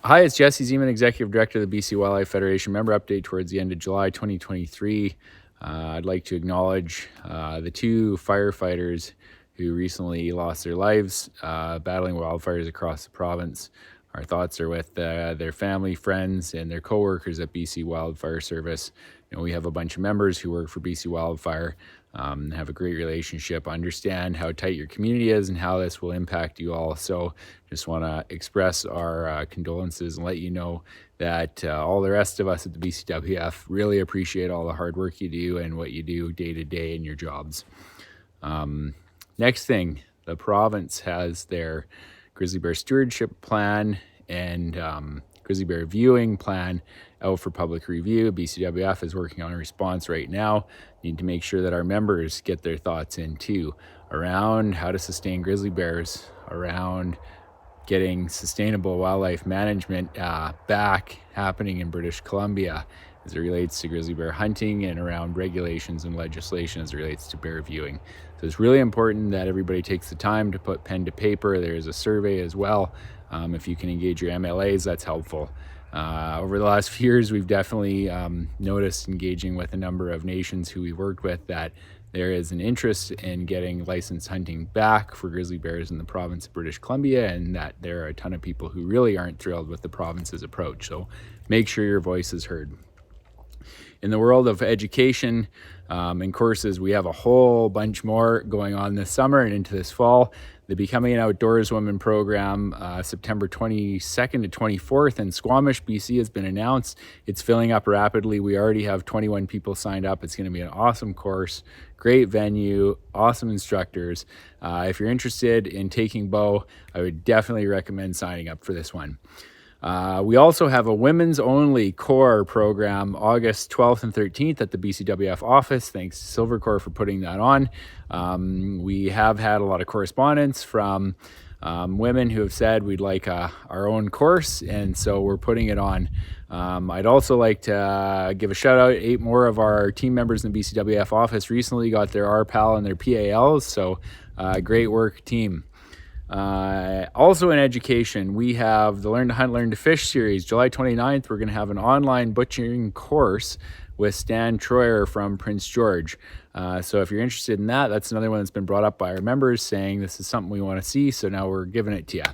Hi, it's Jesse Zeman, Executive Director of the BC Wildlife Federation. Member update towards the end of July 2023. I'd like to acknowledge the two firefighters who recently lost their lives battling wildfires across the province. Our thoughts are with their family, friends, and their coworkers at BC Wildfire Service. We have a bunch of members who work for BC Wildfire, have a great relationship, understand how tight your community is and how this will impact you all. So just want to express our condolences and let you know that all the rest of us at the BCWF really appreciate all the hard work you do and what you do day to day in your jobs. Next thing, the province has their grizzly bear stewardship plan and grizzly bear viewing plan out for public review. BCWF is working on a response right now. Need to make sure that our members get their thoughts in too around how to sustain grizzly bears, around getting sustainable wildlife management back happening in British Columbia as it relates to grizzly bear hunting, and around regulations and legislation as it relates to bear viewing. So it's really important that everybody takes the time to put pen to paper. There's a survey as well. If you can engage your MLAs, that's helpful. Over the last few years, we've definitely noticed, engaging with a number of nations who we've worked with, that there is an interest in getting licensed hunting back for grizzly bears in the province of British Columbia, and that there are a ton of people who really aren't thrilled with the province's approach. So make sure your voice is heard. In the world of education and courses, we have a whole bunch more going on this summer and into this fall. The Becoming an Outdoors Woman program, September 22nd to 24th in Squamish, BC, has been announced. It's filling up rapidly. We already have 21 people signed up. It's going to be an awesome course, great venue, awesome instructors. If you're interested in taking bow, I would definitely recommend signing up for this one. We also have a women's only core program August 12th and 13th at the BCWF office. Thanks to Silvercore for putting that on. We have had a lot of correspondence from women who have said we'd like our own course, and so we're putting it on. I'd also like to give a shout out. 8 more of our team members in the BCWF office recently got their RPAL and their PALs, so great work, team. Also in education, we have the Learn to Hunt, Learn to Fish series. July 29th, we're going to have an online butchering course with Stan Troyer from Prince George. So if you're interested in that, that's another one that's been brought up by our members saying this is something we want to see, so now we're giving it to you.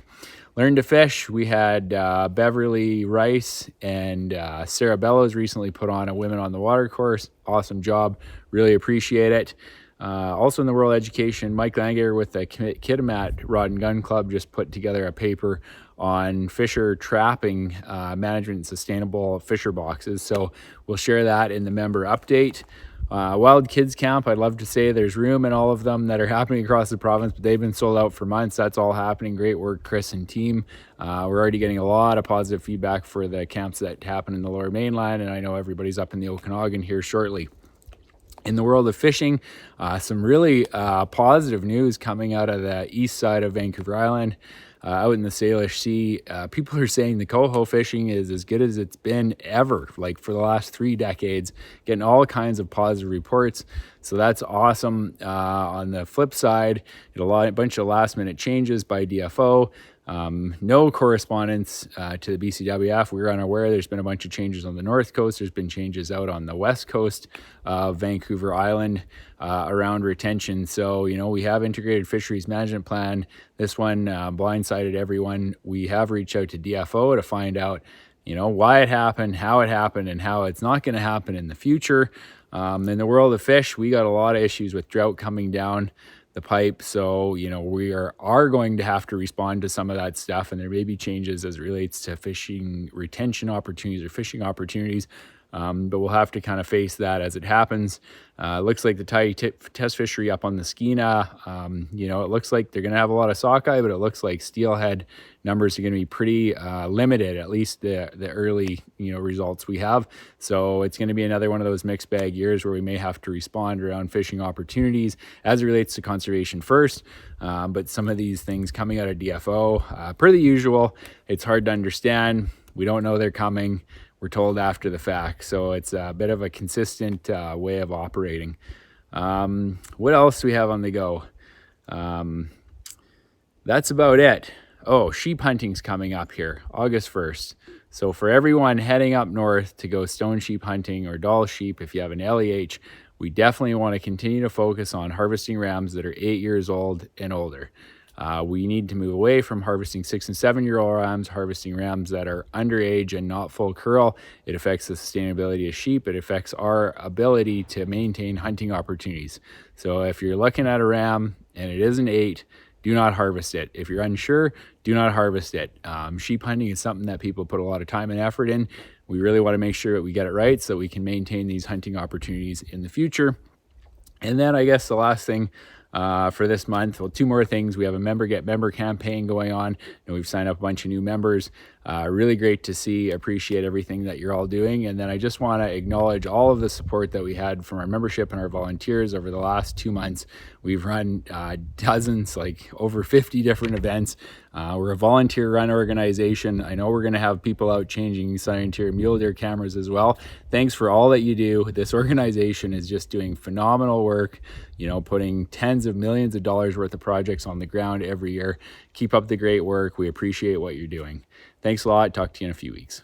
Learn to Fish, we had Beverly Rice and Sarah Bellows recently put on a Women on the Water course. Awesome job, really appreciate it. Also in the world of education, Mike Langer with the Kitimat Rod and Gun Club just put together a paper on fisher trapping management and sustainable fisher boxes. So we'll share that in the member update. Wild Kids Camp, I'd love to say there's room in all of them that are happening across the province, but they've been sold out for months. That's all happening. Great work, Chris and team. We're already getting a lot of positive feedback for the camps that happen in the Lower Mainland, and I know everybody's up in the Okanagan here shortly. In the world of fishing, some really positive news coming out of the east side of Vancouver Island, out in the Salish Sea. People are saying the coho fishing is as good as it's been ever, like for the last 3 decades, getting all kinds of positive reports. So that's awesome. On the flip side, a bunch of last minute changes by DFO. No correspondence to the BCWF. We're unaware. There's been a bunch of changes on the north coast. There's been changes out on the west coast of Vancouver Island around retention. So, we have integrated fisheries management plan. This one blindsided everyone. We have reached out to DFO to find out, why it happened, and how it's not going to happen in the future. In the world of fish, we got a lot of issues with drought coming down the pipe. So, we are going to have to respond to some of that stuff, and there may be changes as it relates to fishing retention opportunities or fishing opportunities. But we'll have to kind of face that as it happens. Looks like the test fishery up on the Skeena, it looks like they're going to have a lot of sockeye, but it looks like steelhead numbers are going to be pretty limited, at least the early results we have. So it's going to be another one of those mixed bag years where we may have to respond around fishing opportunities as it relates to conservation first. But some of these things coming out of DFO, per the usual, it's hard to understand. We don't know they're coming. We're told after the fact. So it's a bit of a consistent way of operating. What else do we have on the go? That's about it. Oh, sheep hunting's coming up here, August 1st. So for everyone heading up north to go stone sheep hunting or Dall sheep, if you have an LEH, we definitely want to continue to focus on harvesting rams that are 8 years old and older. We need to move away from harvesting 6 and 7-year-old rams, harvesting rams that are underage and not full curl. It affects the sustainability of sheep. It affects our ability to maintain hunting opportunities. So if you're looking at a ram and it isn't 8, do not harvest it. If you're unsure, do not harvest it. Sheep hunting is something that people put a lot of time and effort in. We really want to make sure that we get it right so we can maintain these hunting opportunities in the future. And then I guess the last thing for this month, well, 2 more things. We have a member get member campaign going on, and we've signed up a bunch of new members. Really great to see, appreciate everything that you're all doing. And then I just want to acknowledge all of the support that we had from our membership and our volunteers over the last 2 months. We've run dozens, like over 50 different events. We're a volunteer run organization. I know we're going to have people out changing Scientific mule deer cameras as well. Thanks for all that you do. This organization is just doing phenomenal work, you know, putting tens of millions of dollars worth of projects on the ground every year. Keep up the great work. We appreciate what you're doing. Thanks a lot. Talk to you in a few weeks.